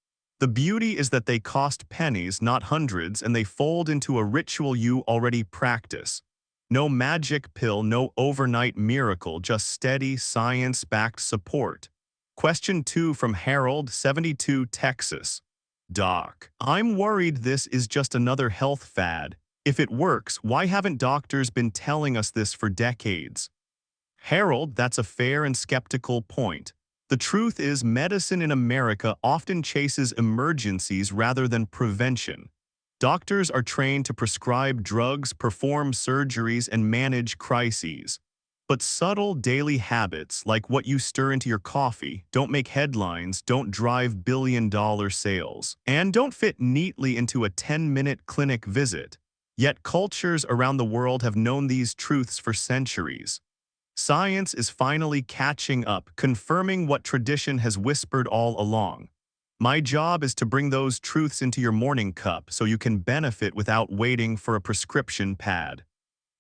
The beauty is that they cost pennies, not hundreds, and they fold into a ritual you already practice. No magic pill, no overnight miracle, just steady, science-backed support. Question 2 from Harold, 72, Texas. Doc, I'm worried this is just another health fad. If it works, why haven't doctors been telling us this for decades? Harold, that's a fair and skeptical point. The truth is, medicine in America often chases emergencies rather than prevention. Doctors are trained to prescribe drugs, perform surgeries, and manage crises. But subtle daily habits, like what you stir into your coffee, don't make headlines, don't drive billion-dollar sales, and don't fit neatly into a 10-minute clinic visit. Yet cultures around the world have known these truths for centuries. Science is finally catching up, confirming what tradition has whispered all along. My job is to bring those truths into your morning cup so you can benefit without waiting for a prescription pad.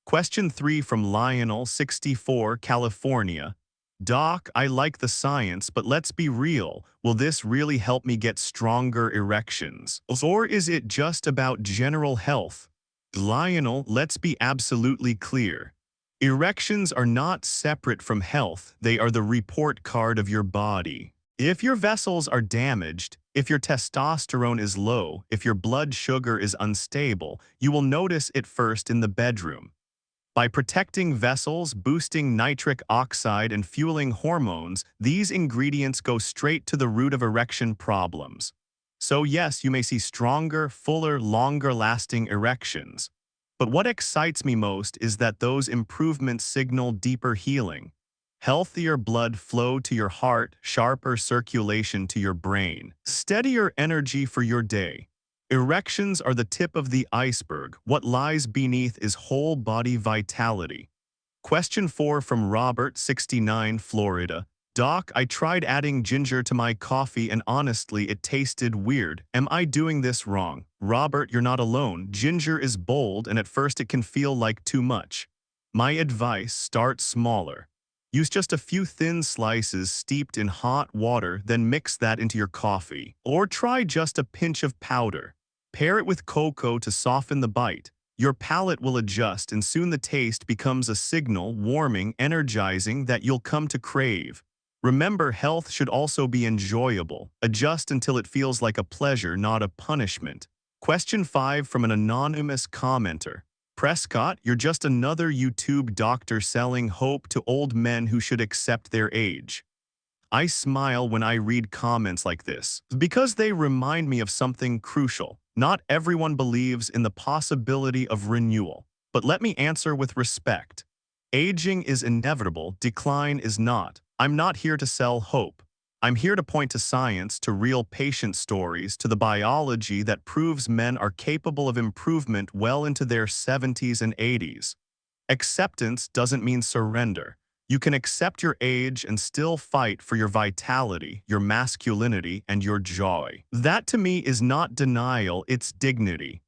Question 3 from Lionel, 64, California. Doc, I like the science, but let's be real. Will this really help me get stronger erections? Or is it just about general health? Lionel, let's be absolutely clear. Erections are not separate from health. They are the report card of your body. If your vessels are damaged, if your testosterone is low, if your blood sugar is unstable, you will notice it first in the bedroom. By protecting vessels, boosting nitric oxide, and fueling hormones, these ingredients go straight to the root of erection problems. So yes, you may see stronger, fuller, longer-lasting erections. But what excites me most is that those improvements signal deeper healing. Healthier blood flow to your heart, sharper circulation to your brain, steadier energy for your day. Erections are the tip of the iceberg. What lies beneath is whole body vitality. Question 4 from Robert, 69, Florida. Doc, I tried adding ginger to my coffee and honestly it tasted weird. Am I doing this wrong? Robert, you're not alone. Ginger is bold and at first it can feel like too much. My advice, start smaller. Use just a few thin slices steeped in hot water, then mix that into your coffee. Or try just a pinch of powder. Pair it with cocoa to soften the bite. Your palate will adjust and soon the taste becomes a signal, warming, energizing, that you'll come to crave. Remember, health should also be enjoyable. Adjust until it feels like a pleasure, not a punishment. Question 5 from an anonymous commenter. Prescott, you're just another YouTube doctor selling hope to old men who should accept their age. I smile when I read comments like this because they remind me of something crucial. Not everyone believes in the possibility of renewal. But let me answer with respect. Aging is inevitable, decline is not. I'm not here to sell hope. I'm here to point to science, to real patient stories, to the biology that proves men are capable of improvement well into their 70s and 80s. Acceptance doesn't mean surrender. You can accept your age and still fight for your vitality, your masculinity, and your joy. That to me is not denial, it's dignity.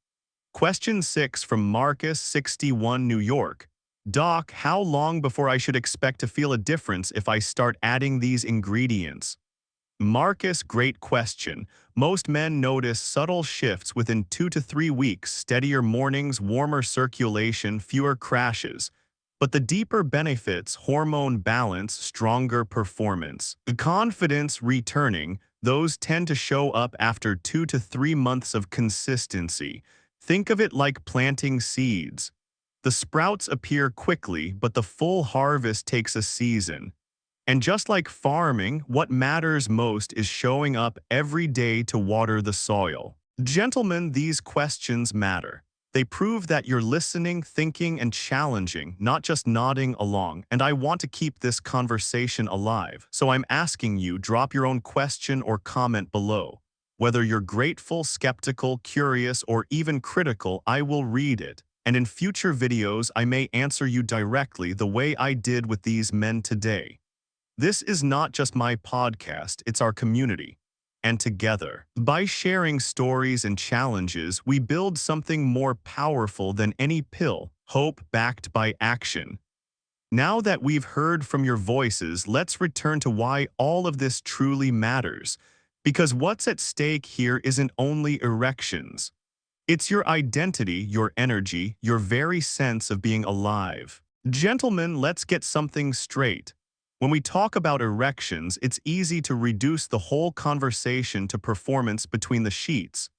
Question 6 from Marcus, 61, New York. Doc, how long before I should expect to feel a difference if I start adding these ingredients? Marcus, great question. Most men notice subtle shifts within 2 to 3 weeks, steadier mornings, warmer circulation, fewer crashes. But the deeper benefits, hormone balance, stronger performance, confidence returning, those tend to show up after 2 to 3 months of consistency. Think of it like planting seeds. The sprouts appear quickly, but the full harvest takes a season. And just like farming, what matters most is showing up every day to water the soil. Gentlemen, these questions matter. They prove that you're listening, thinking, and challenging, not just nodding along. And I want to keep this conversation alive. So I'm asking you, drop your own question or comment below. Whether you're grateful, skeptical, curious, or even critical, I will read it. And in future videos, I may answer you directly the way I did with these men today. This is not just my podcast, it's our community. And together, by sharing stories and challenges, we build something more powerful than any pill, hope backed by action. Now that we've heard from your voices, let's return to why all of this truly matters. Because what's at stake here isn't only erections. It's your identity, your energy, your very sense of being alive. Gentlemen, let's get something straight. When we talk about erections, it's easy to reduce the whole conversation to performance between the sheets.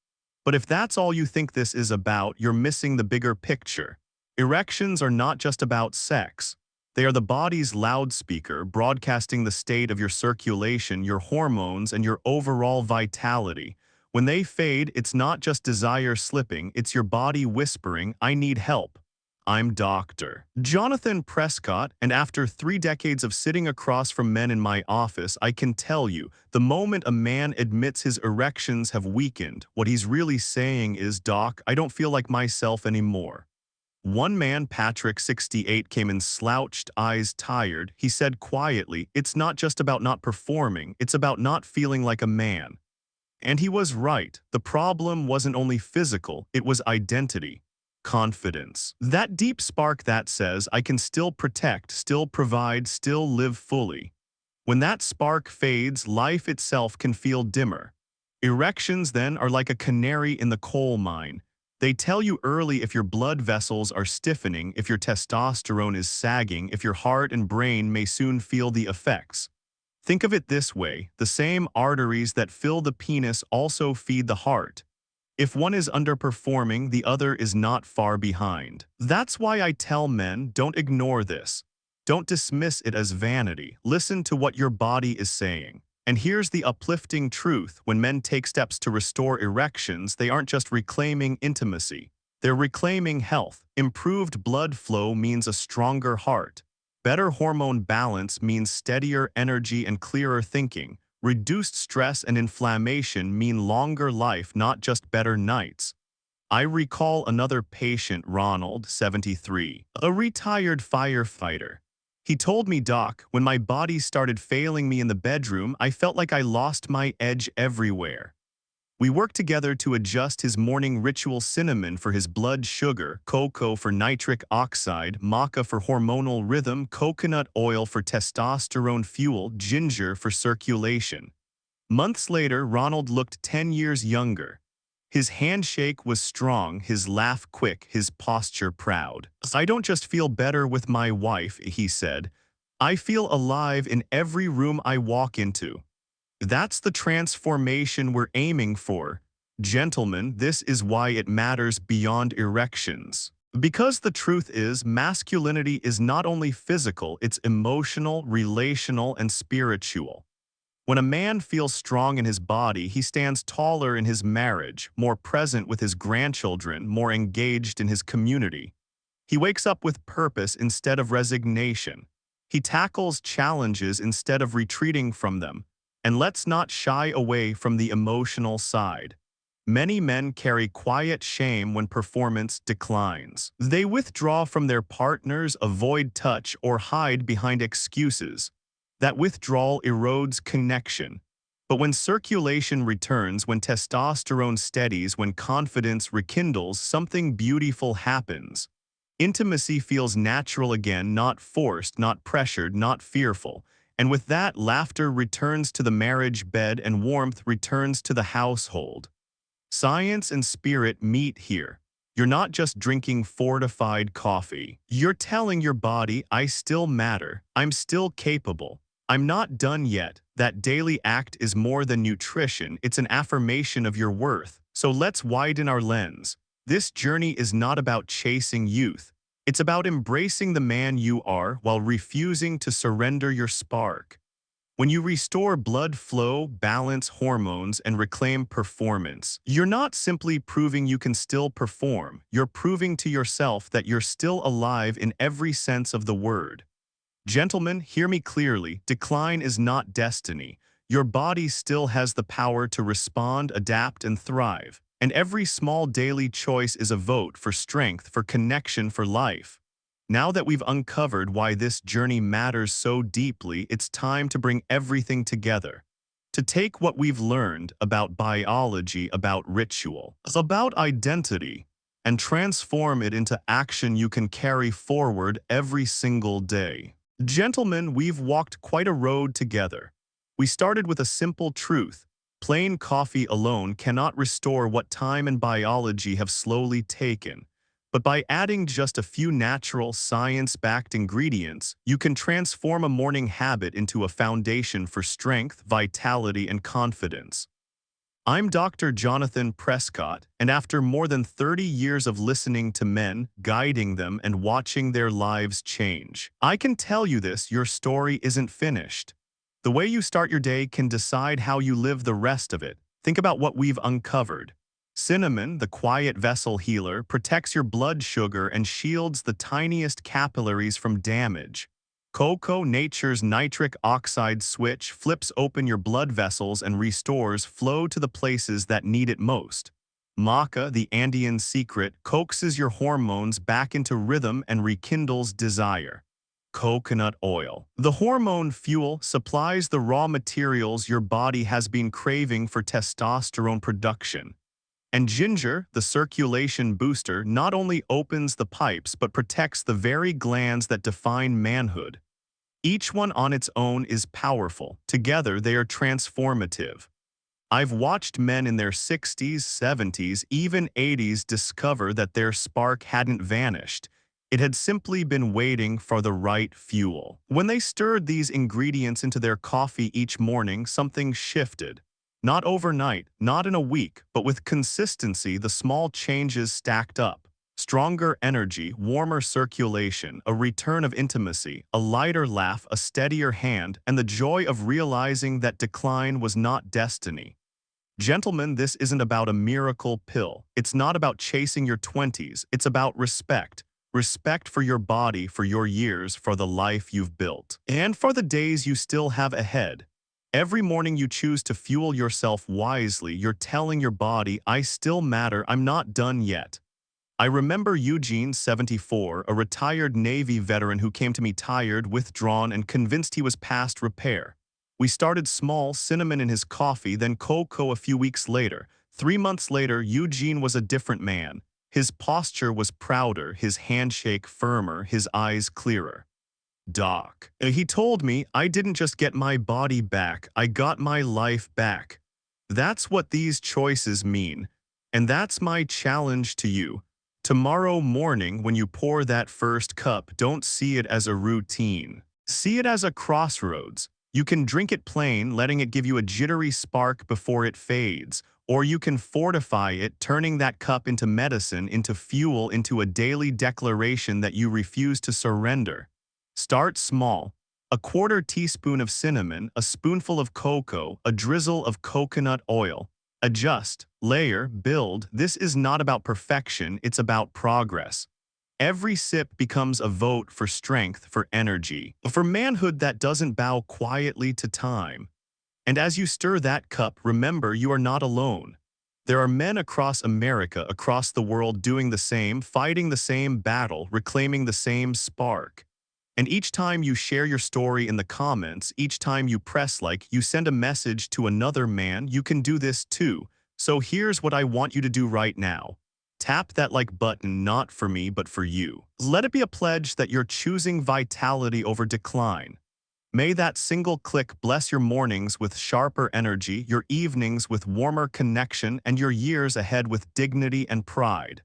But if that's all you think this is about, you're missing the bigger picture. Erections are not just about sex. They are the body's loudspeaker, broadcasting the state of your circulation, your hormones, and your overall vitality. When they fade, it's not just desire slipping, it's your body whispering, "I need help." I'm Dr. Jonathan Prescott, and after 3 decades of sitting across from men in my office, I can tell you, the moment a man admits his erections have weakened, what he's really saying is, "Doc, I don't feel like myself anymore." One man, Patrick, 68, came in slouched, eyes tired. He said quietly, "It's not just about not performing, it's about not feeling like a man." And he was right. The problem wasn't only physical, it was identity. Confidence. That deep spark that says, "I can still protect, still provide, still live fully." When that spark fades, life itself can feel dimmer. Erections, then, are like a canary in the coal mine. They tell you early if your blood vessels are stiffening, if your testosterone is sagging, if your heart and brain may soon feel the effects. Think of it this way, the same arteries that fill the penis also feed the heart. If one is underperforming, the other is not far behind. That's why I tell men, don't ignore this. Don't dismiss it as vanity. Listen to what your body is saying. And here's the uplifting truth. When men take steps to restore erections, they aren't just reclaiming intimacy. They're reclaiming health. Improved blood flow means a stronger heart. Better hormone balance means steadier energy and clearer thinking. Reduced stress and inflammation mean longer life, not just better nights. I recall another patient, Ronald, 73, a retired firefighter. He told me, "Doc, when my body started failing me in the bedroom, I felt like I lost my edge everywhere." We worked together to adjust his morning ritual: cinnamon for his blood sugar, cocoa for nitric oxide, maca for hormonal rhythm, coconut oil for testosterone fuel, ginger for circulation. Months later, Ronald looked 10 years younger. His handshake was strong, his laugh quick, his posture proud. "I don't just feel better with my wife," he said. "I feel alive in every room I walk into." That's the transformation we're aiming for. Gentlemen, this is why it matters beyond erections. Because the truth is, masculinity is not only physical, it's emotional, relational, and spiritual. When a man feels strong in his body, he stands taller in his marriage, more present with his grandchildren, more engaged in his community. He wakes up with purpose instead of resignation. He tackles challenges instead of retreating from them. And let's not shy away from the emotional side. Many men carry quiet shame when performance declines. They withdraw from their partners, avoid touch, or hide behind excuses. That withdrawal erodes connection. But when circulation returns, when testosterone steadies, when confidence rekindles, something beautiful happens. Intimacy feels natural again, not forced, not pressured, not fearful. And with that, laughter returns to the marriage bed and warmth returns to the household. Science and spirit meet here. You're not just drinking fortified coffee. You're telling your body, I still matter. I'm still capable. I'm not done yet. That daily act is more than nutrition. It's an affirmation of your worth. So let's widen our lens. This journey is not about chasing youth. It's about embracing the man you are while refusing to surrender your spark. When you restore blood flow, balance hormones, and reclaim performance, you're not simply proving you can still perform, you're proving to yourself that you're still alive in every sense of the word. Gentlemen, hear me clearly, decline is not destiny. Your body still has the power to respond, adapt, and thrive. And every small daily choice is a vote for strength, for connection, for life. Now that we've uncovered why this journey matters so deeply, it's time to bring everything together. To take what we've learned about biology, about ritual, about identity, and transform it into action you can carry forward every single day. Gentlemen, we've walked quite a road together. We started with a simple truth. Plain coffee alone cannot restore what time and biology have slowly taken. But by adding just a few natural, science-backed ingredients, you can transform a morning habit into a foundation for strength, vitality, and confidence. I'm Dr. Jonathan Prescott, and after more than 30 years of listening to men, guiding them, and watching their lives change, I can tell you this: your story isn't finished. The way you start your day can decide how you live the rest of it. Think about what we've uncovered. Cinnamon, the quiet vessel healer, protects your blood sugar and shields the tiniest capillaries from damage. Cocoa, nature's nitric oxide switch, flips open your blood vessels and restores flow to the places that need it most. Maca, the Andean secret, coaxes your hormones back into rhythm and rekindles desire. Coconut oil, the hormone fuel, supplies the raw materials your body has been craving for testosterone production. And ginger, the circulation booster, not only opens the pipes but protects the very glands that define manhood. Each one on its own is powerful. Together, they are transformative. I've watched men in their 60s, 70s, even 80s discover that their spark hadn't vanished. It had simply been waiting for the right fuel. When they stirred these ingredients into their coffee each morning, something shifted. Not overnight, not in a week, but with consistency, the small changes stacked up. Stronger energy, warmer circulation, a return of intimacy, a lighter laugh, a steadier hand, and the joy of realizing that decline was not destiny. Gentlemen, this isn't about a miracle pill. It's not about chasing your 20s. It's about respect. Respect for your body, for your years, for the life you've built, and for the days you still have ahead. Every morning you choose to fuel yourself wisely, you're telling your body, I still matter, I'm not done yet. I remember Eugene, 74, a retired Navy veteran who came to me tired, withdrawn, and convinced he was past repair. We started small, cinnamon in his coffee, then cocoa a few weeks later. 3 months later, Eugene was a different man. His posture was prouder, his handshake firmer, his eyes clearer. Doc, he told me, I didn't just get my body back, I got my life back. That's what these choices mean. And that's my challenge to you. Tomorrow morning, when you pour that first cup, don't see it as a routine. See it as a crossroads. You can drink it plain, letting it give you a jittery spark before it fades. Or you can fortify it, turning that cup into medicine, into fuel, into a daily declaration that you refuse to surrender. Start small. A quarter teaspoon of cinnamon, a spoonful of cocoa, a drizzle of coconut oil. Adjust, layer, build. This is not about perfection, it's about progress. Every sip becomes a vote for strength, for energy, for manhood that doesn't bow quietly to time. And as you stir that cup, remember you are not alone. There are men across America, across the world doing the same, fighting the same battle, reclaiming the same spark. And each time you share your story in the comments, each time you press like, you send a message to another man, you can do this too. So here's what I want you to do right now. Tap that like button, not for me, but for you. Let it be a pledge that you're choosing vitality over decline. May that single click bless your mornings with sharper energy, your evenings with warmer connection, and your years ahead with dignity and pride.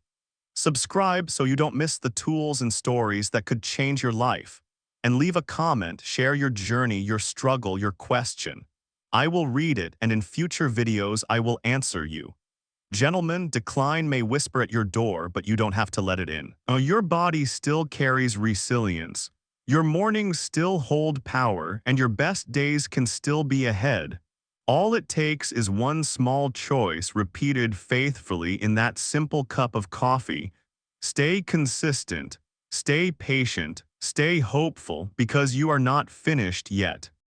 Subscribe so you don't miss the tools and stories that could change your life. And leave a comment, share your journey, your struggle, your question. I will read it, and in future videos I will answer you. Gentlemen, decline may whisper at your door, but you don't have to let it in. Your body still carries resilience. Your mornings still hold power, and your best days can still be ahead. All it takes is one small choice repeated faithfully in that simple cup of coffee. Stay consistent, stay patient, stay hopeful, because you are not finished yet.